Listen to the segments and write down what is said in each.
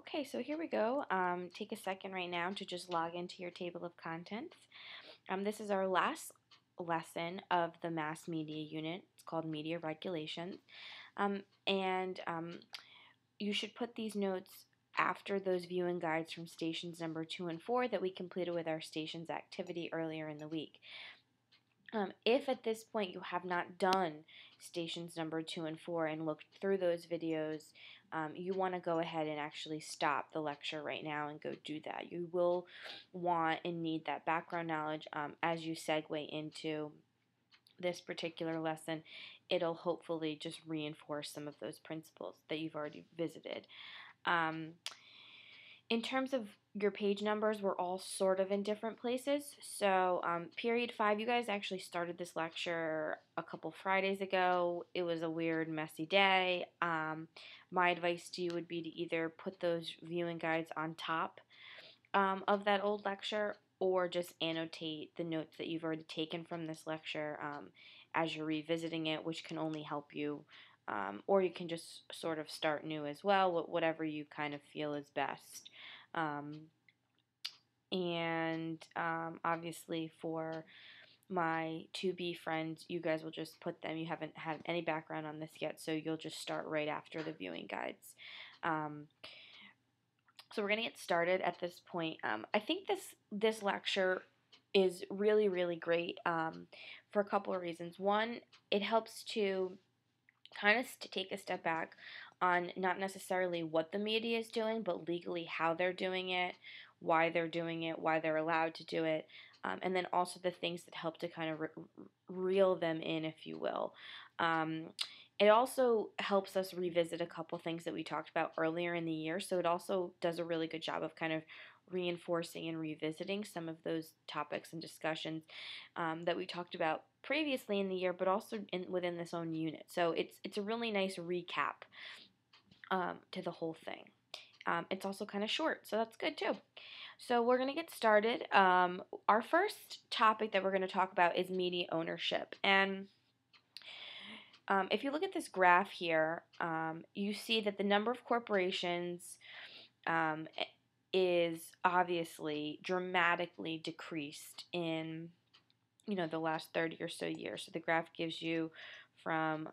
Okay, so here we go. Take a second right now to just log into your table of contents. This is our last lesson of the mass media unit. It's called Media Regulations. And you should put these notes after those viewing guides from stations number 2 and 4 that we completed with our stations activity earlier in the week. If at this point you have not done stations number 2 and 4 and looked through those videos, you want to go ahead and actually stop the lecture right now and go do that. You will want and need that background knowledge as you segue into this particular lesson. It'll hopefully just reinforce some of those principles that you've already visited. In terms of your page numbers, we're all sort of in different places. So period 5, you guys actually started this lecture a couple Fridays ago. It was a weird, messy day. My advice to you would be to either put those viewing guides on top of that old lecture, or just annotate the notes that you've already taken from this lecture as you're revisiting it, which can only help you. Or you can just sort of start new as well, whatever you kind of feel is best. Obviously for my 2B friends, you guys will just put them, you haven't had any background on this yet, so you'll just start right after the viewing guides. So we're going to get started at this point. I think this lecture is really, really great for a couple of reasons. One, it helps to kind of take a step back on not necessarily what the media is doing, but legally how they're doing it, why they're doing it, why they're allowed to do it, and then also the things that help to kind of reel them in, if you will. It also helps us revisit a couple things that we talked about earlier in the year, so it also does a really good job of kind of reinforcing and revisiting some of those topics and discussions that we talked about previously in the year, but also within this own unit. So it's a really nice recap to the whole thing. It's also kind of short, so that's good too. So we're going to get started. Our first topic that we're going to talk about is media ownership. And if you look at this graph here, you see that the number of corporations is obviously dramatically decreased in the last 30 or so years. So the graph gives you from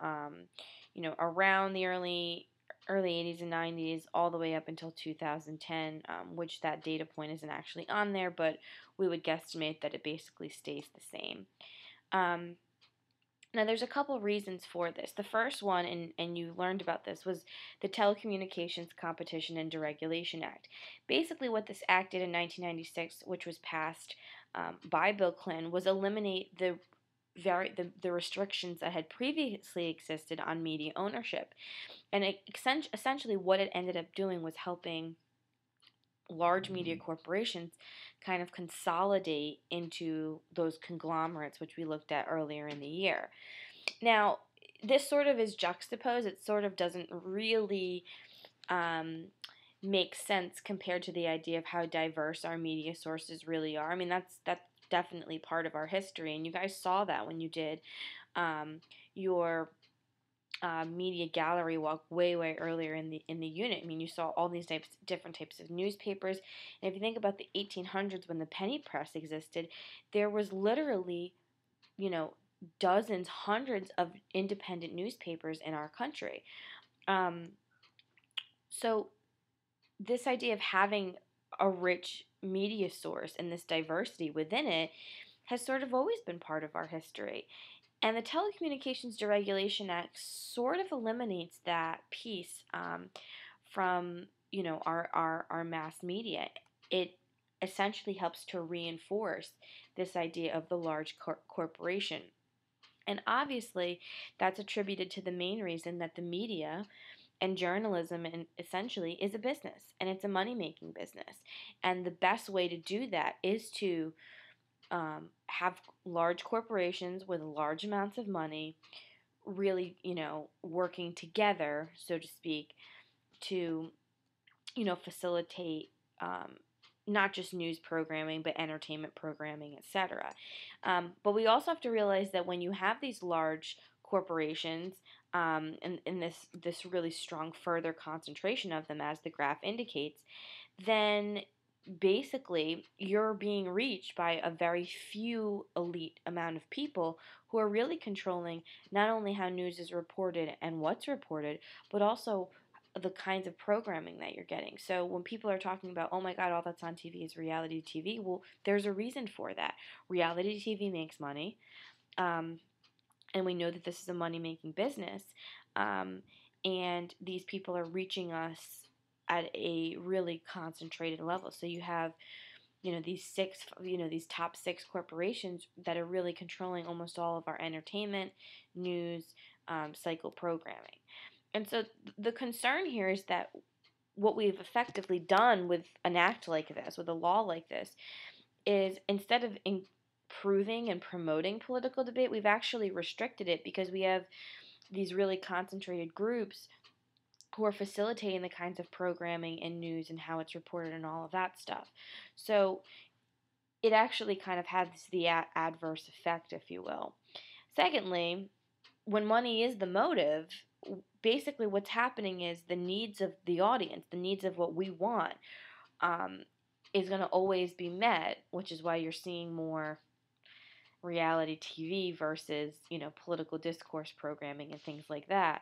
around the early 80s and 90s all the way up until 2010, which that data point isn't actually on there, but we would guesstimate that it basically stays the same. Now, there's a couple reasons for this. The first one, and you learned about this, was the Telecommunications Competition and Deregulation Act. Basically, what this act did in 1996, which was passed by Bill Clinton, was eliminate the restrictions that had previously existed on media ownership. And essentially what it ended up doing was helping large media corporations kind of consolidate into those conglomerates, which we looked at earlier in the year. Now, this sort of is juxtaposed. It sort of doesn't really make sense compared to the idea of how diverse our media sources really are. I mean, that's definitely part of our history, and you guys saw that when you did your media gallery walk way earlier in the unit. I mean, you saw all these different types of newspapers, and if you think about the 1800s when the penny press existed, there was literally, dozens, hundreds of independent newspapers in our country. So this idea of having a rich media source and this diversity within it has sort of always been part of our history. And the Telecommunications Deregulation Act sort of eliminates that piece from our mass media. It essentially helps to reinforce this idea of the large corporation. And obviously, that's attributed to the main reason that the media and journalism essentially is a business, and it's a money-making business. And the best way to do that is to have large corporations with large amounts of money really, working together, so to speak, to, facilitate not just news programming, but entertainment programming, etc. But we also have to realize that when you have these large corporations, and this really strong further concentration of them, as the graph indicates, then basically you're being reached by a very few elite amount of people who are really controlling not only how news is reported and what's reported, but also the kinds of programming that you're getting. So when people are talking about, oh my God, all that's on TV is reality TV, well, there's a reason for that. Reality TV makes money. And we know that this is a money-making business, and these people are reaching us at a really concentrated level. So you have, these top six corporations that are really controlling almost all of our entertainment, news, cycle programming. And so the concern here is that what we've effectively done with an act like this, with a law like this, is instead of improving and promoting political debate, we've actually restricted it, because we have these really concentrated groups who are facilitating the kinds of programming and news and how it's reported and all of that stuff. So it actually kind of has the adverse effect, if you will. Secondly, when money is the motive, basically what's happening is the needs of the audience, the needs of what we want, is going to always be met, which is why you're seeing more reality TV versus, political discourse programming and things like that.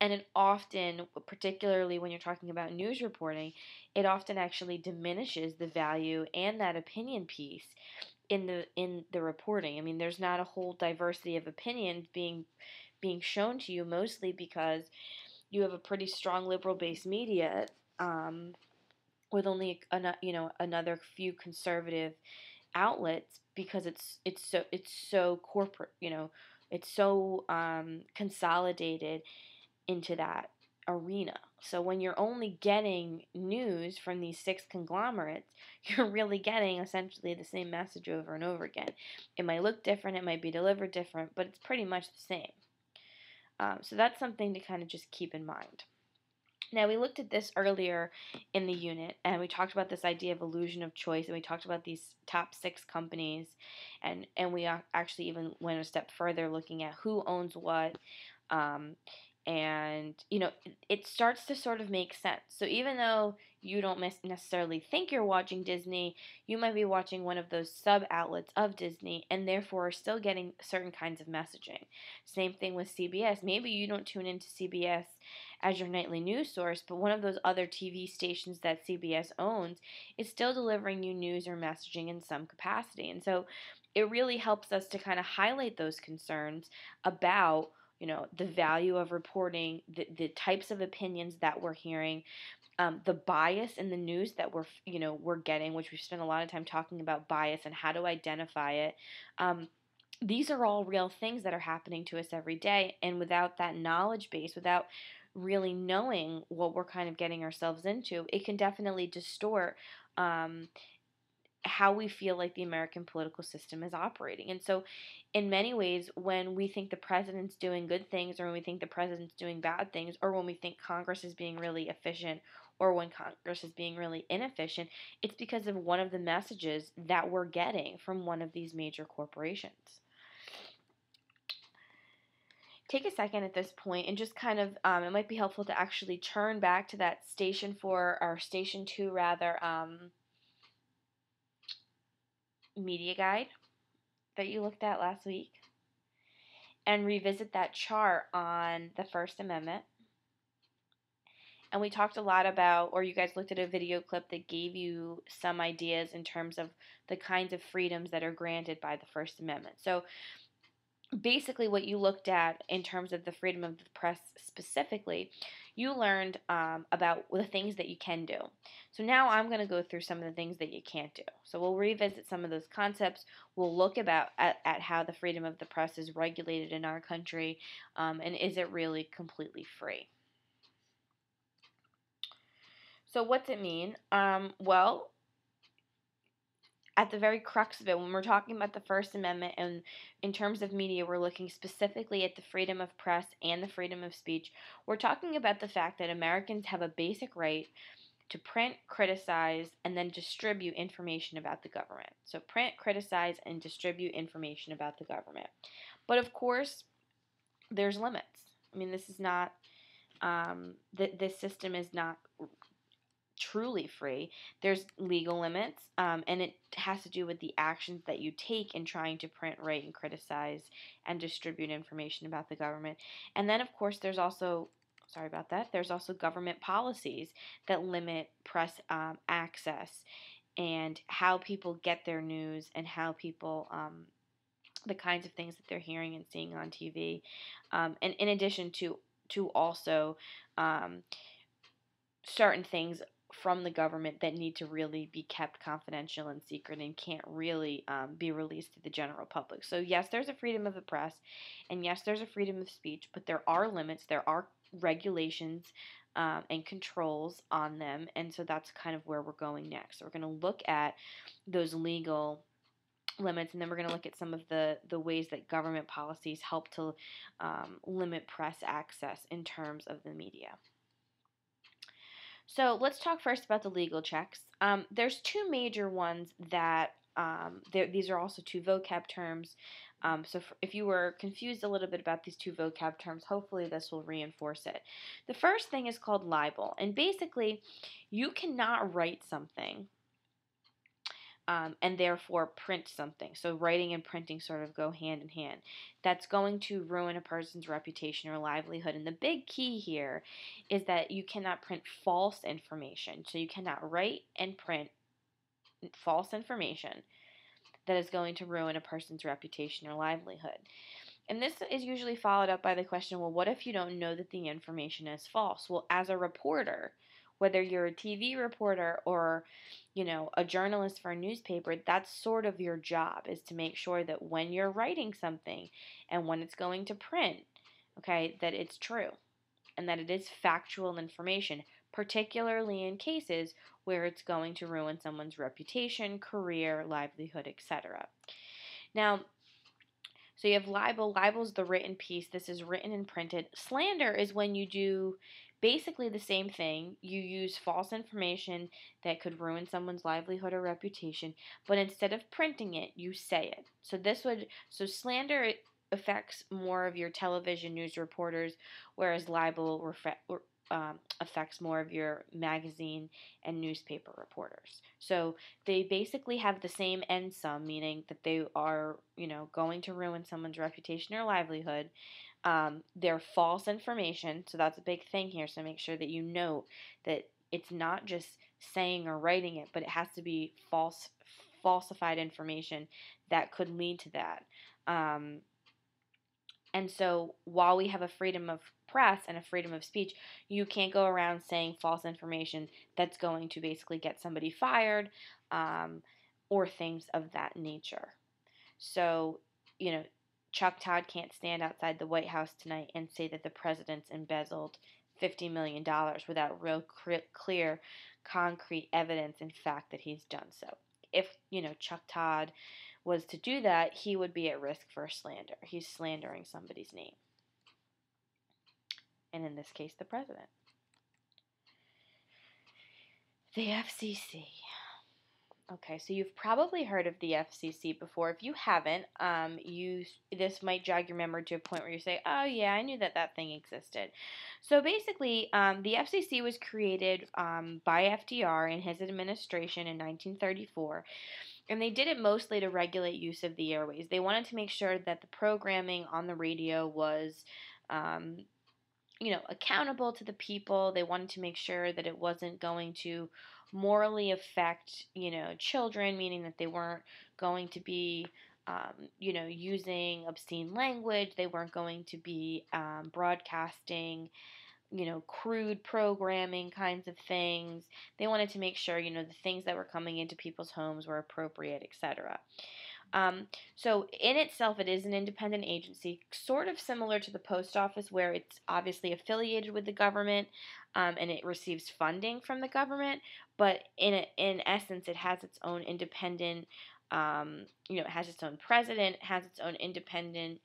And it often, particularly when you're talking about news reporting, it often actually diminishes the value and that opinion piece in the reporting. I mean, there's not a whole diversity of opinions being shown to you, mostly because you have a pretty strong liberal-based media, with only another few conservative outlets, because it's so corporate, it's so consolidated into that arena. So when you're only getting news from these six conglomerates, you're really getting essentially the same message over and over again. It might look different, it might be delivered different, but it's pretty much the same. So that's something to kind of just keep in mind. Now, we looked at this earlier in the unit, and we talked about this idea of illusion of choice, and we talked about these top six companies, and we actually even went a step further, looking at who owns what, and it starts to sort of make sense. So even though you don't necessarily think you're watching Disney, you might be watching one of those sub outlets of Disney, and therefore are still getting certain kinds of messaging. Same thing with CBS. Maybe you don't tune into CBS as your nightly news source, but one of those other TV stations that CBS owns is still delivering you news or messaging in some capacity. And so it really helps us to kind of highlight those concerns about the value of reporting, the types of opinions that we're hearing, the bias in the news that we're getting, which we've spent a lot of time talking about bias and how to identify it. These are all real things that are happening to us every day, and without that knowledge base, without really knowing what we're kind of getting ourselves into, it can definitely distort how we feel like the American political system is operating. And so, in many ways, when we think the president's doing good things, or when we think the president's doing bad things, or when we think Congress is being really efficient, or when Congress is being really inefficient, it's because of one of the messages that we're getting from one of these major corporations. Take a second at this point and just kind of, it might be helpful to actually turn back to that station 4, or station 2 rather, media guide that you looked at last week, and revisit that chart on the First Amendment. And we talked a lot about, or you guys looked at a video clip that gave you some ideas in terms of the kinds of freedoms that are granted by the First Amendment. So basically what you looked at in terms of the freedom of the press specifically, you learned about the things that you can do. So now I'm going to go through some of the things that you can't do. So we'll revisit some of those concepts. We'll look at how the freedom of the press is regulated in our country, and is it really completely free. So what's it mean? Well, at the very crux of it, when we're talking about the First Amendment and in terms of media, we're looking specifically at the freedom of press and the freedom of speech. We're talking about the fact that Americans have a basic right to print, criticize, and then distribute information about the government. So print, criticize, and distribute information about the government. But of course, there's limits. I mean, this is not, this system is not truly free. There's legal limits, and it has to do with the actions that you take in trying to print, write, and criticize and distribute information about the government. And then, of course, there's also, sorry about that, there's also government policies that limit press access and how people get their news and how people, the kinds of things that they're hearing and seeing on TV. And in addition to also, um, certain things from the government that need to really be kept confidential and secret and can't really be released to the general public. So, yes, there's a freedom of the press, and yes, there's a freedom of speech, but there are limits, there are regulations and controls on them, and so that's kind of where we're going next. So we're going to look at those legal limits, and then we're going to look at some of the ways that government policies help to limit press access in terms of the media. So let's talk first about the legal checks. There's two major ones that these are also two vocab terms. If you were confused a little bit about these two vocab terms, hopefully this will reinforce it. The first thing is called libel, and basically, you cannot write something and therefore print something. So writing and printing sort of go hand in hand. That's going to ruin a person's reputation or livelihood. And the big key here is that you cannot print false information. So you cannot write and print false information that is going to ruin a person's reputation or livelihood. And this is usually followed up by the question, well, what if you don't know that the information is false? Well, as a reporter, whether you're a TV reporter or, a journalist for a newspaper, that's sort of your job, is to make sure that when you're writing something and when it's going to print, okay, that it's true and that it is factual information, particularly in cases where it's going to ruin someone's reputation, career, livelihood, etc. Now, so you have libel. Libel is the written piece. This is written and printed. Slander is when you do basically the same thing. You use false information that could ruin someone's livelihood or reputation, but instead of printing it, you say it. So slander affects more of your television news reporters, whereas libel affects more of your magazine and newspaper reporters. So they basically have the same end sum, meaning that they are, going to ruin someone's reputation or livelihood. They're false information, so that's a big thing here. So make sure that you note that it's not just saying or writing it, but it has to be falsified information that could lead to that. And so while we have a freedom of press and a freedom of speech, you can't go around saying false information that's going to basically get somebody fired or things of that nature. So, Chuck Todd can't stand outside the White House tonight and say that the president's embezzled $50 million without real clear, concrete evidence in fact that he's done so. If, Chuck Todd was to do that, he would be at risk for slander. He's slandering somebody's name. And in this case, the president. The FCC. Okay, so you've probably heard of the FCC before. If you haven't, this might jog your memory to a point where you say, "Oh yeah, I knew that thing existed." So basically, the FCC was created by FDR in his administration in 1934, and they did it mostly to regulate use of the airways. They wanted to make sure that the programming on the radio was accountable to the people. They wanted to make sure that it wasn't going to morally affect, children, meaning that they weren't going to be, using obscene language. They weren't going to be broadcasting, crude programming kinds of things. They wanted to make sure, the things that were coming into people's homes were appropriate, etc. So in itself, it is an independent agency, sort of similar to the post office, where it's obviously affiliated with the government and it receives funding from the government. But in essence, it has its own independent, it has its own president, it has its own independent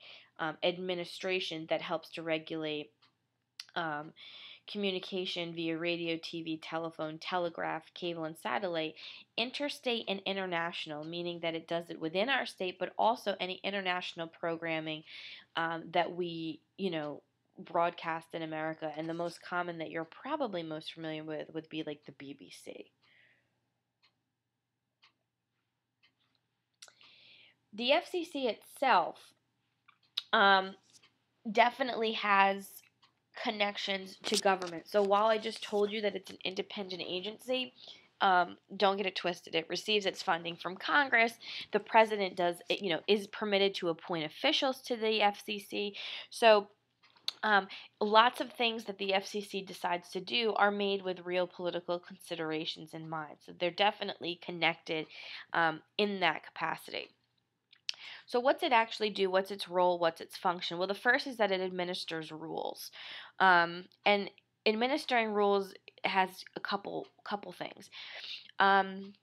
administration that helps to regulate communication via radio, TV, telephone, telegraph, cable, and satellite, interstate and international, meaning that it does it within our state, but also any international programming that we, broadcast in America, and the most common that you're probably most familiar with would be like the BBC. The FCC itself um, definitely has connections to government. So while I just told you that it's an independent agency, don't get it twisted. It receives its funding from Congress. The president is permitted to appoint officials to the FCC. So um, lots of things that the FCC decides to do are made with real political considerations in mind. So they're definitely connected in that capacity. So, what's it actually do? What's its role? What's its function? Well, the first is that it administers rules, and administering rules has a couple things. Um,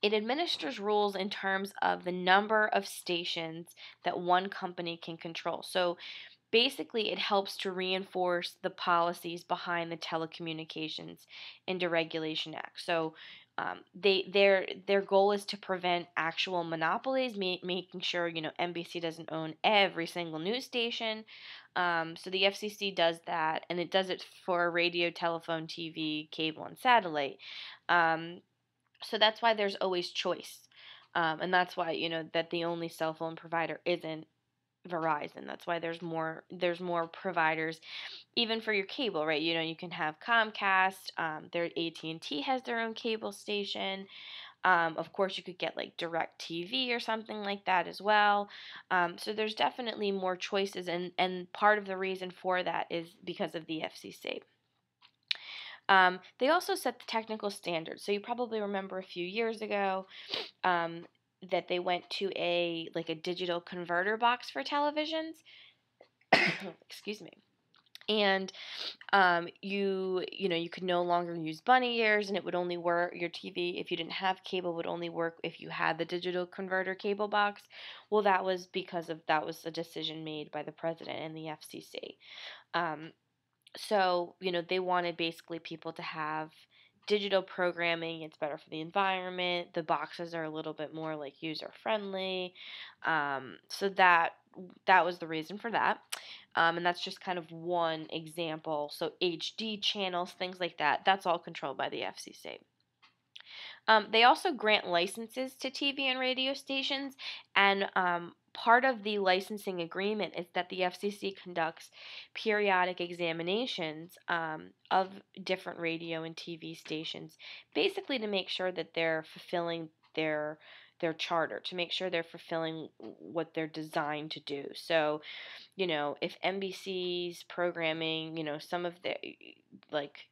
it administers rules in terms of the number of stations that one company can control. So, basically, it helps to reinforce the policies behind the Telecommunications and Deregulation Act. So their goal is to prevent actual monopolies, making sure NBC doesn't own every single news station. So the FCC does that, and it does it for radio, telephone, TV, cable, and satellite. So that's why there's always choice. And that's why that the only cell phone provider isn't Verizon. That's why there's more providers, even for your cable, right? You can have Comcast. Their AT&T has their own cable station. Of course, you could get like Direct TV or something like that as well. So there's definitely more choices, and part of the reason for that is because of the FCC. They also set the technical standards. So you probably remember a few years ago um, that they went to a digital converter box for televisions. Excuse me. And you could no longer use bunny ears, and it would only work. Your TV, if you didn't have cable, would only work if you had the digital converter cable box. Well, that was that was a decision made by the president and the FCC. So they wanted basically people to have digital programming. It's better for the environment. The boxes are a little bit more like user friendly. So that was the reason for that. And that's just kind of one example. So HD channels, things like that, that's all controlled by the FCC. They also grant licenses to TV and radio stations, and part of the licensing agreement is that the FCC conducts periodic examinations of different radio and TV stations, basically to make sure that they're fulfilling their charter, to make sure they're fulfilling what they're designed to do. So, if NBC's programming, some of the like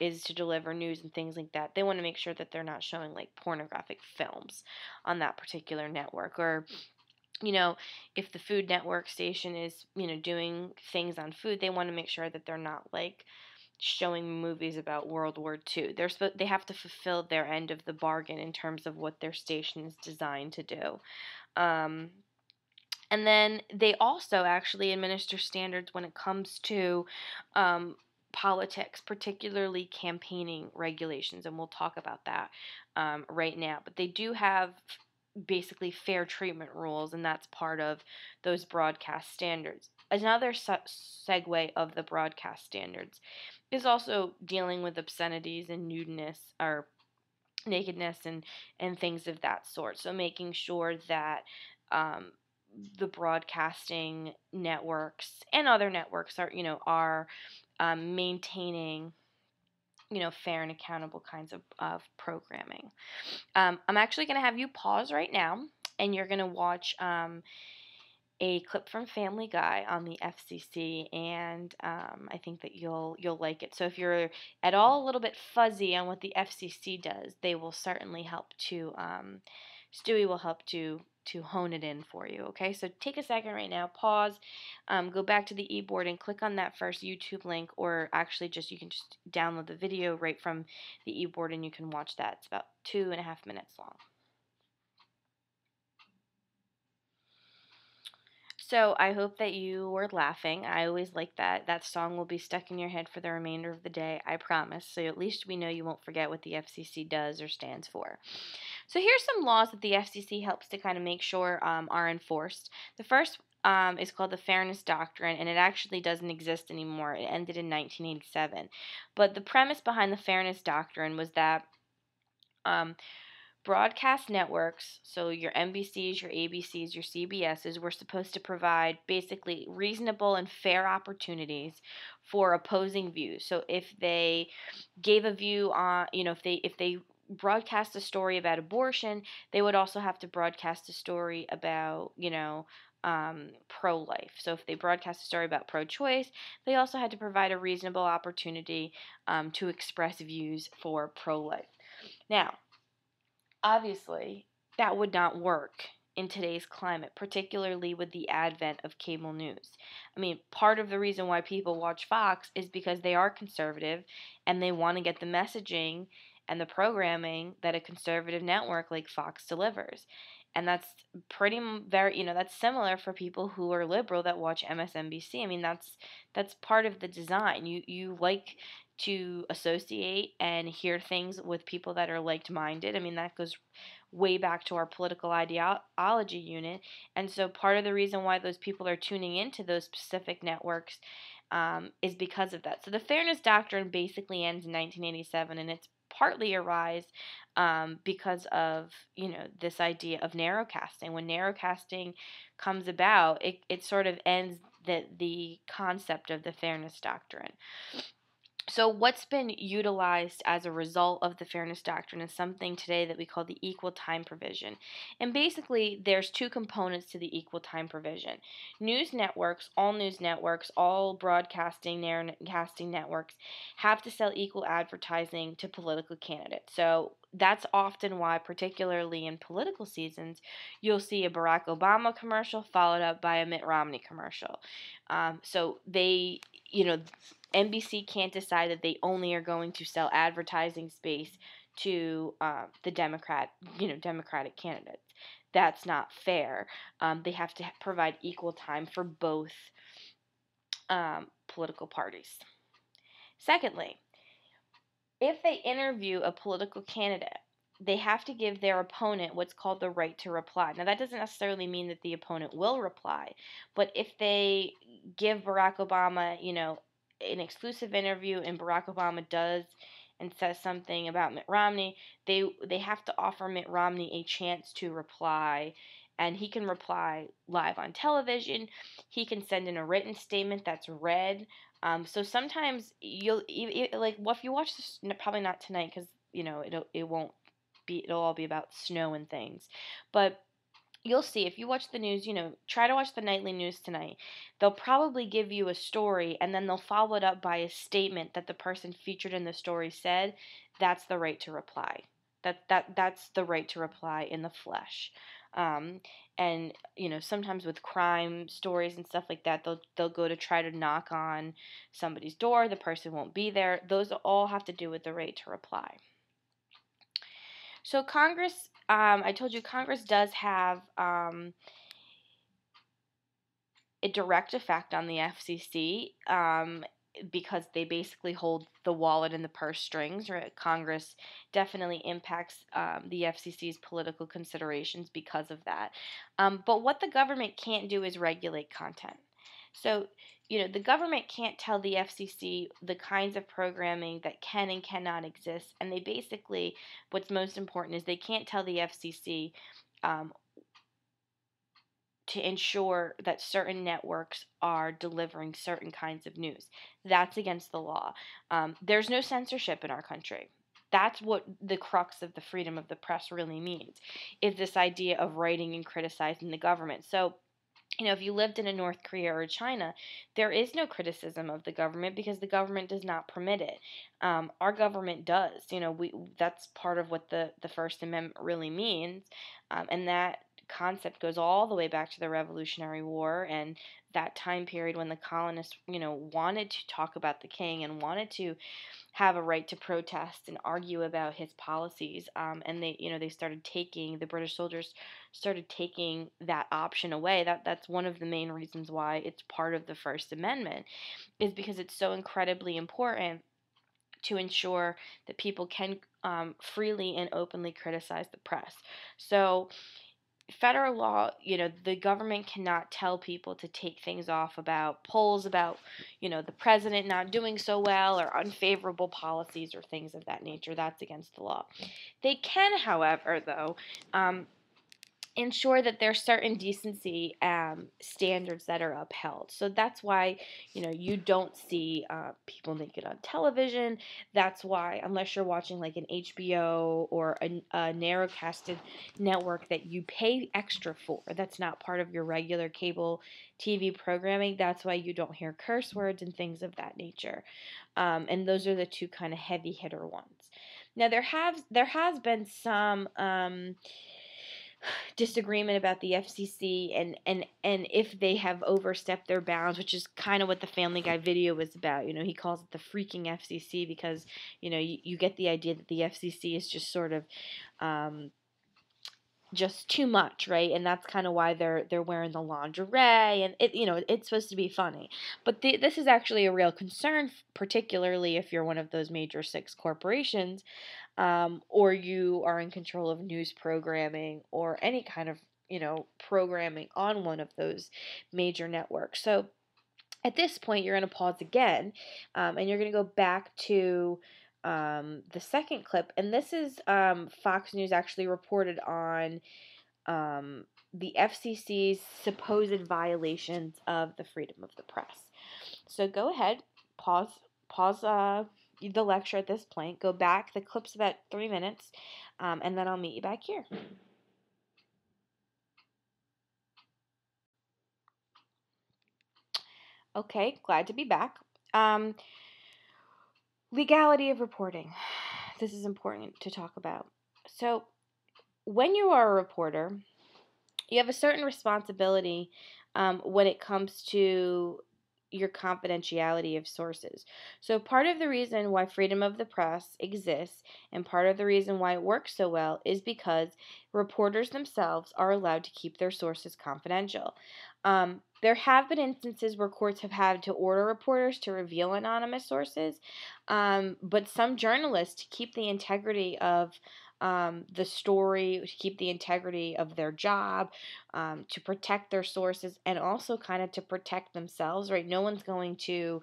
is to deliver news and things like that, they want to make sure that they're not showing like pornographic films on that particular network. Or, if the Food Network station is, doing things on food, they want to make sure that they're not like showing movies about World War II. They have to fulfill their end of the bargain in terms of what their station is designed to do. And then they also actually administer standards when it comes to politics, particularly campaigning regulations, and we'll talk about that right now. But they do have basically fair treatment rules, and that's part of those broadcast standards. Another segue of the broadcast standards is also dealing with obscenities and nudeness or nakedness and things of that sort. So making sure that um, the broadcasting networks and other networks are maintaining fair and accountable kinds of programming. I'm actually going to have you pause right now, and you're going to watch a clip from Family Guy on the FCC, and I think that you'll like it. So if you're at all a little bit fuzzy on what the FCC does, they will certainly help to Stewie will help to hone it in for you. Okay, so take a second right now, pause, go back to the e-board and click on that first YouTube link, or actually you can just download the video right from the e-board and you can watch that. It's about 2.5 minutes long. So I hope that you were laughing. I always like that. That song will be stuck in your head for the remainder of the day, I promise. So at least we know you won't forget what the FCC does or stands for. So here's some laws that the FCC helps to kind of make sure are enforced. The first is called the Fairness Doctrine, and it actually doesn't exist anymore. It ended in 1987. But the premise behind the Fairness Doctrine was that um, broadcast networks, so your NBCs, your ABCs, your CBSs, were supposed to provide basically reasonable and fair opportunities for opposing views. So if they gave a view on, if they broadcast a story about abortion, they would also have to broadcast a story about, pro life. So if they broadcast a story about pro choice, they also had to provide a reasonable opportunity to express views for pro life. Now, obviously, that would not work in today's climate, particularly with the advent of cable news. I mean, part of the reason why people watch Fox is because they are conservative and they want to get the messaging and the programming that a conservative network like Fox delivers. And that's that's similar for people who are liberal that watch MSNBC. I mean, that's part of the design. You like to associate and hear things with people that are like-minded. I mean, that goes way back to our political ideology unit. And so part of the reason why those people are tuning into those specific networks is because of that. So the Fairness Doctrine basically ends in 1987, and it's partly a rise because of this idea of narrowcasting. When narrowcasting comes about, it sort of ends the concept of the Fairness Doctrine. So, what's been utilized as a result of the Fairness Doctrine is something today that we call the equal time provision. And basically, there's two components to the equal time provision. News networks, all broadcasting, narrowcasting networks have to sell equal advertising to political candidates. So, that's often why, particularly in political seasons, you'll see a Barack Obama commercial followed up by a Mitt Romney commercial. So they, NBC can't decide that they only are going to sell advertising space to the Democratic candidates. That's not fair. They have to provide equal time for both political parties. Secondly, if they interview a political candidate, they have to give their opponent what's called the right to reply. Now, that doesn't necessarily mean that the opponent will reply, but if they give Barack Obama, an exclusive interview and Barack Obama does and says something about Mitt Romney, they have to offer Mitt Romney a chance to reply, and he can reply live on television. He can send in a written statement that's read. So sometimes well, if you watch this, probably not tonight because it'll all be about snow and things, but you'll see if you watch the news, try to watch the nightly news tonight. They'll probably give you a story and then they'll follow it up by a statement that the person featured in the story said. That's the right to reply. That's the right to reply in the flesh. Um, and sometimes with crime stories and stuff like that, they'll go to try to knock on somebody's door. The person won't be there. Those all have to do with the right to reply. So Congress, I told you Congress does have a direct effect on the FCC because they basically hold the wallet and the purse strings. Right? Congress definitely impacts the FCC's political considerations because of that. But what the government can't do is regulate content. So, the government can't tell the FCC the kinds of programming that can and cannot exist. And they basically, what's most important is they can't tell the FCC um, to ensure that certain networks are delivering certain kinds of news. That's against the law. There's no censorship in our country. That's what the crux of the freedom of the press really means, is this idea of writing and criticizing the government. So, if you lived in a North Korea or China, there is no criticism of the government because the government does not permit it. Our government does. That's part of what the First Amendment really means, and that concept goes all the way back to the Revolutionary War and that time period when the colonists, wanted to talk about the king and wanted to have a right to protest and argue about his policies. And they started taking the British soldiers started taking that option away. That's one of the main reasons why it's part of the First Amendment, is because it's so incredibly important to ensure that people can freely and openly criticize the press. So federal law, the government cannot tell people to take things off about polls about, the president not doing so well or unfavorable policies or things of that nature. That's against the law. They can, however, though, ensure that there's certain decency standards that are upheld. So that's why, you don't see people naked on television. That's why, unless you're watching like an HBO or a narrowcasted network that you pay extra for, that's not part of your regular cable TV programming, that's why you don't hear curse words and things of that nature. And those are the two kind of heavy hitter ones. Now there has been some disagreement about the FCC and if they have overstepped their bounds, which is kind of what the Family Guy video was about. He calls it the freaking FCC because you get the idea that the FCC is just sort of just too much, right? And that's kind of why they're wearing the lingerie, and it's supposed to be funny, but this is actually a real concern, particularly if you're one of those major six corporations, or you are in control of news programming or any kind of programming on one of those major networks. So at this point, you're going to pause again, and you're going to go back to the second clip. And this is Fox News actually reported on the FCC's supposed violations of the freedom of the press. So go ahead, pause the lecture at this point, go back. The clip's about 3 minutes, and then I'll meet you back here. Okay, glad to be back. Legality of reporting. This is important to talk about. So, when you are a reporter, you have a certain responsibility when it comes to your confidentiality of sources. So, part of the reason why freedom of the press exists and part of the reason why it works so well is because reporters themselves are allowed to keep their sources confidential. There have been instances where courts have had to order reporters to reveal anonymous sources, but some journalists, to keep the integrity of the story, to keep the integrity of their job, to protect their sources, and also kind of to protect themselves, right? No one's going to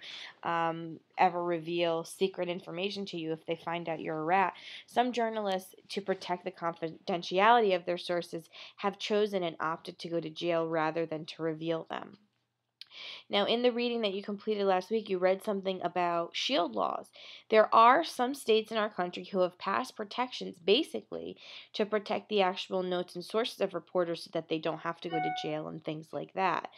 ever reveal secret information to you if they find out you're a rat. Some journalists, to protect the confidentiality of their sources, have chosen and opted to go to jail rather than to reveal them. Now, in the reading that you completed last week, you read something about shield laws. There are some states in our country who have passed protections basically to protect the actual notes and sources of reporters so that they don't have to go to jail and things like that.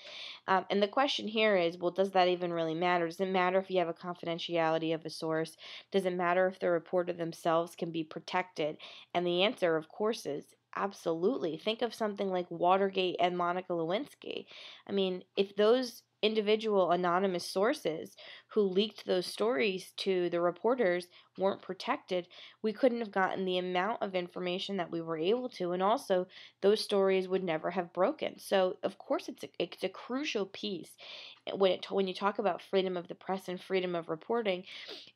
And the question here is, well, does that even really matter? Does it matter if you have a confidentiality of a source? Does it matter if the reporter themselves can be protected? And the answer, of course, is absolutely. Think of something like Watergate and Monica Lewinsky. I mean, if those individual anonymous sources who leaked those stories to the reporters weren't protected, we couldn't have gotten the amount of information that we were able to, and also those stories would never have broken. So of course it's a crucial piece when you talk about freedom of the press and freedom of reporting.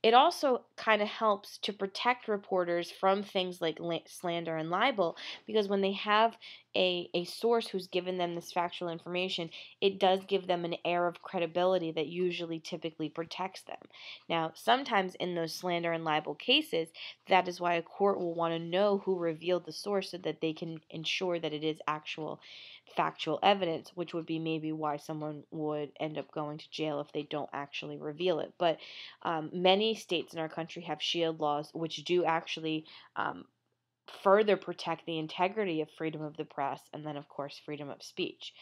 It also kind of helps to protect reporters from things like slander and libel, because when they have a source who's given them this factual information, it does give them an air of credibility that usually typically protects them. Now, sometimes in those slander and libel cases, that is why a court will want to know who revealed the source so that they can ensure that it is actual factual evidence, which would be maybe why someone would end up going to jail if they don't actually reveal it. But many states in our country have shield laws which do actually further protect the integrity of freedom of the press and then, of course, freedom of speech.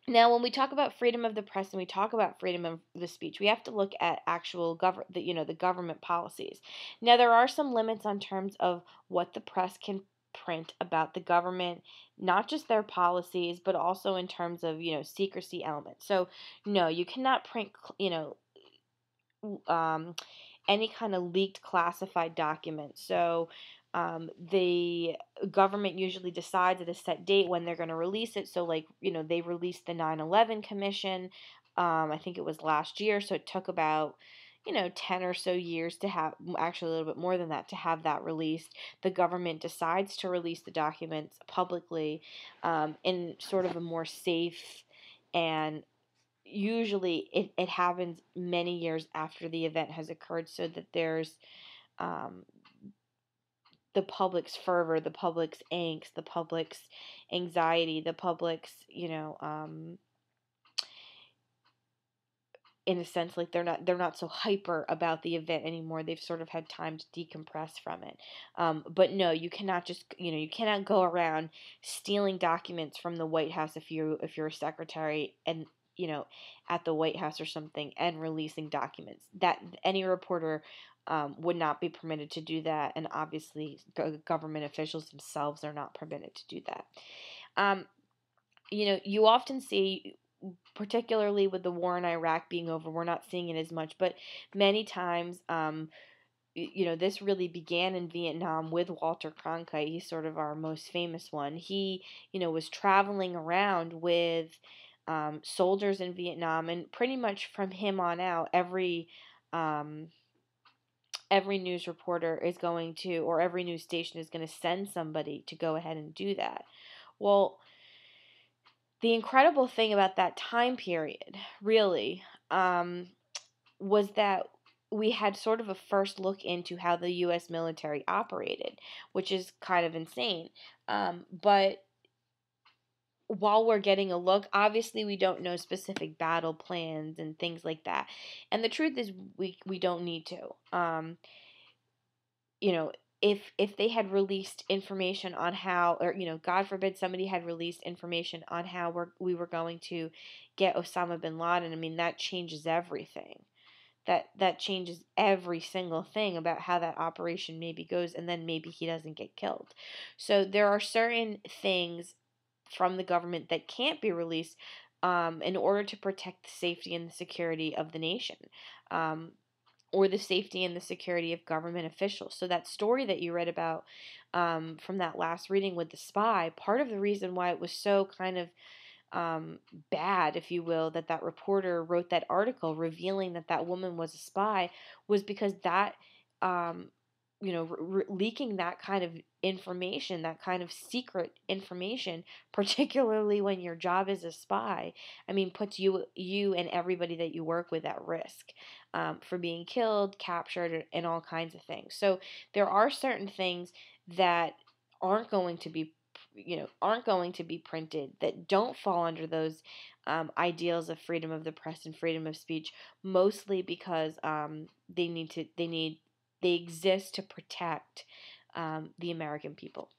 Now, when we talk about freedom of the press and we talk about freedom of the speech, we have to look at actual the government policies. Now, there are some limits on terms of what the press can print about the government, not just their policies, but also in terms of secrecy elements. So, no, you cannot print any kind of leaked classified document. So the government usually decides at a set date when they're going to release it. So, like, they released the 9/11 Commission. I think it was last year. So it took about 10 or so years to have, actually a little bit more than that, to have that released. The government decides to release the documents publicly in sort of a more safe, and usually it happens many years after the event has occurred, so that there's um, the public's fervor, the public's angst, the public's anxiety, the public's, in a sense, like they're not so hyper about the event anymore. They've sort of had time to decompress from it. But no, you cannot just, you cannot go around stealing documents from the White House if you're a secretary, and at the White House or something, and releasing documents. That any reporter would not be permitted to do that, and obviously government officials themselves are not permitted to do that. Um, you often see, particularly with the war in Iraq being over, we're not seeing it as much, but many times, this really began in Vietnam with Walter Cronkite. He's sort of our most famous one. He, was traveling around with soldiers in Vietnam, and pretty much from him on out, um, every news reporter is going to, or every news station is going to send somebody to go ahead and do that. Well, the incredible thing about that time period, really, was that we had sort of a first look into how the U.S. military operated, which is kind of insane. But while we're getting a look, obviously we don't know specific battle plans and things like that. And the truth is, we don't need to. You know, if they had released information on how, or God forbid, somebody had released information on how we were going to get Osama bin Laden, I mean, that changes everything. That changes every single thing about how that operation maybe goes, and then maybe he doesn't get killed. So there are certain things from the government that can't be released in order to protect the safety and the security of the nation. Or the safety and the security of government officials. So that story that you read about from that last reading with the spy, part of the reason why it was so kind of bad, if you will, that reporter wrote that article revealing that woman was a spy, was because that, um, leaking that kind of information, that kind of secret information, particularly when your job is a spy, I mean, puts you and everybody that you work with at risk for being killed, captured, and all kinds of things. So there are certain things that aren't going to be aren't going to be printed, that don't fall under those ideals of freedom of the press and freedom of speech, mostly because they exist to protect the American people.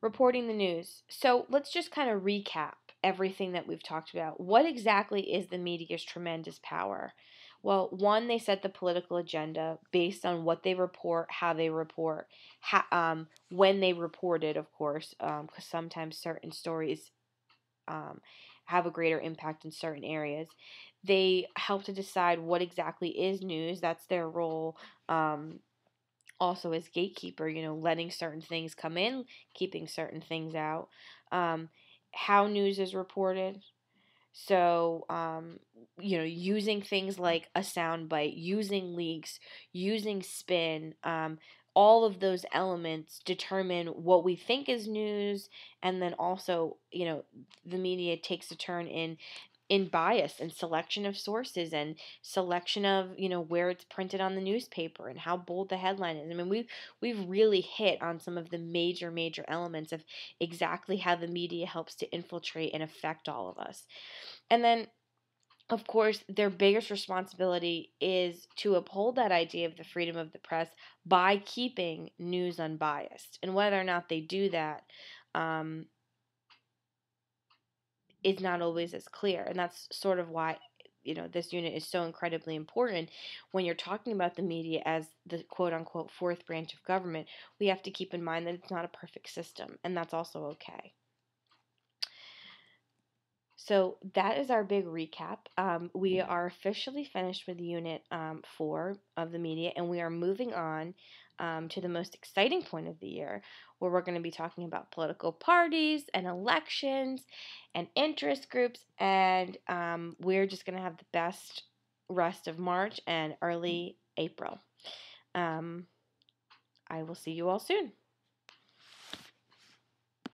Reporting the news. So let's just kind of recap everything that we've talked about. What exactly is the media's tremendous power? Well, one, they set the political agenda based on what they report, how they report, when they report it, of course, because sometimes certain stories have a greater impact in certain areas. They help to decide what exactly is news. That's their role. Also as gatekeeper, letting certain things come in, keeping certain things out. How news is reported. So, using things like a soundbite, using leaks, using spin, all of those elements determine what we think is news, and then also, the media takes a turn in bias and selection of sources and selection of where it's printed on the newspaper and how bold the headline is. I mean, we've really hit on some of the major elements of exactly how the media helps to infiltrate and affect all of us. And then, of course, their biggest responsibility is to uphold that idea of the freedom of the press by keeping news unbiased. And whether or not they do that is not always as clear. And that's sort of why this unit is so incredibly important. When you're talking about the media as the quote unquote fourth branch of government, we have to keep in mind that it's not a perfect system, and that's also okay. So that is our big recap. We are officially finished with Unit 4 of the media, and we are moving on to the most exciting point of the year, where we're going to be talking about political parties and elections and interest groups, and we're just going to have the best rest of March and early April. I will see you all soon.